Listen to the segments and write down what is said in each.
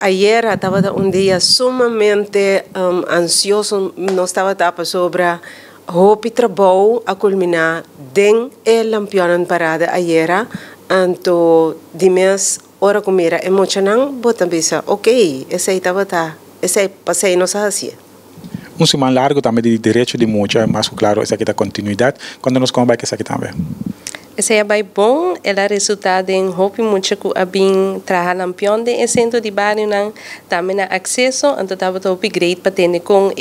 Ayer estaba un día sumamente ansioso, no estaba tapa sobre hopi trabalho a culminar den el lampion parada ayer, anto di mes ora comera emocional, bota bisa, ok, esse estava tá, esse passei nossa assim. Semana largo também de direito de muita, mas claro, essa aqui da continuidade, quando nós comemos essa aqui também. Esse é bem bom, ela resultado em hopi muito que a bem trabalhar lampião de centro de bairro não também na acesso, então tava to upgrade para ter com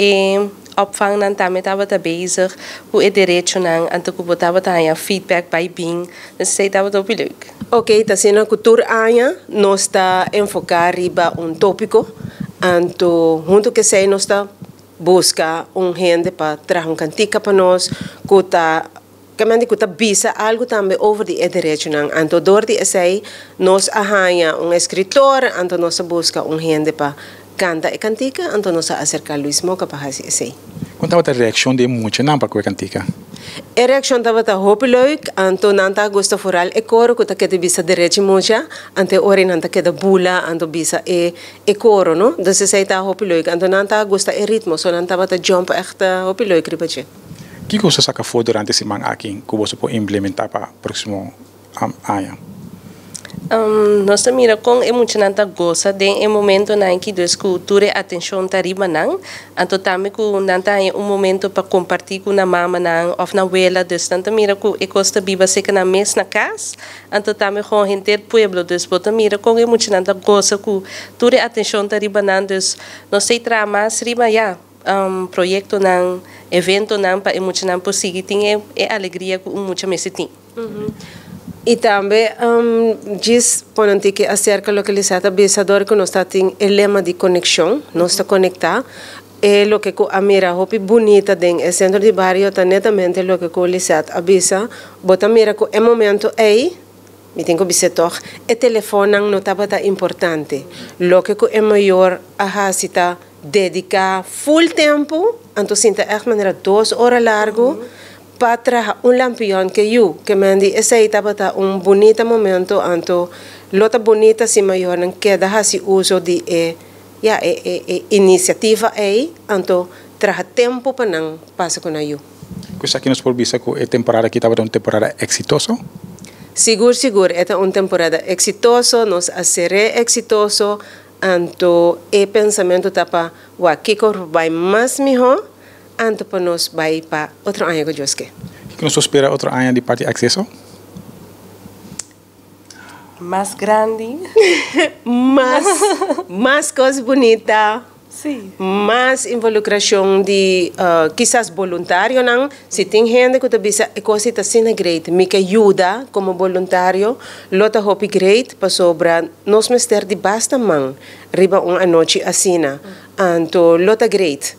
opvang não também tava tá bezig com o direito não, então que botava tá aí feedback by bem, então sei tava to leuk. Ok, tá sendo cultura aia, nós está enfocar riba tópico, então junto que sei nós está busca gente para trazer cantica para nós, que tá Kamandi kuta bisa algo também over the direito não, então door de essay nós arranha escritor, então nós busca gente para canta e cantica, então nós acerca Luis Moca para fazer essay. Quanto a reação de muita não para cantica? A reação estava tá hope leuk, então não tá gosta foral e coro kuta que bisa direito muita, então ori não tá que da bula, então bisa e coro, no? Então se sei tá hope leuk, então não tá gosta e ritmo, so não tava tá jump echt hope leuk ripache. O que você saca for durante esse semana aqui que você pode implementar para o próximo ano? Nós também com emocionante gosta de momento na que a cultura atenção tariba não, então também com nanta momento para compartilhar com a mama não ou na abuela, dus também com e costa biba seca na mes na casa, então também com gente do pueblo, dus também com emocionante gosta com cultura atenção tariba não, dus nós sei mais riba já. Projeto não, evento não para emocionar por seguir tem alegria com muita mesita. E também diz ponente que acerca localizada besador que nós está tem o lema de conexão, nós está conectar é lo que a mira hopi bonita den o centro de barrio tá netamente lo que o lisat abisa, bota mira que é momento aí me tenho que visitar o telefone não estava tão importante, lo que é maior a hasita dedicar full tempo, então sinta echt maneira 2 horas largo para trazer lampião que mandi esse aí estava bonito momento, então lota bonita se maior não queda assim uso de iniciativa aí, então trazer tempo para não passar com eu. Coisa que nós podemos dizer que a temporada aqui estava uma temporada exitosa? Seguro, é uma temporada exitosa, nós será exitoso. Então, o pensamento está para o que vai mais melhor, então para nós vai para outro ano que Deus quer. O que nós espera outro ano de parte acesso? Mais grande. mais coisa bonita. Sim. Mais involucração de quizás voluntário não, se tem gente que bisa a coisa está sendo great, me que ajuda como voluntário, lota hopi great para sobra nós mister de basta man, riba uma noite assim, então lota great.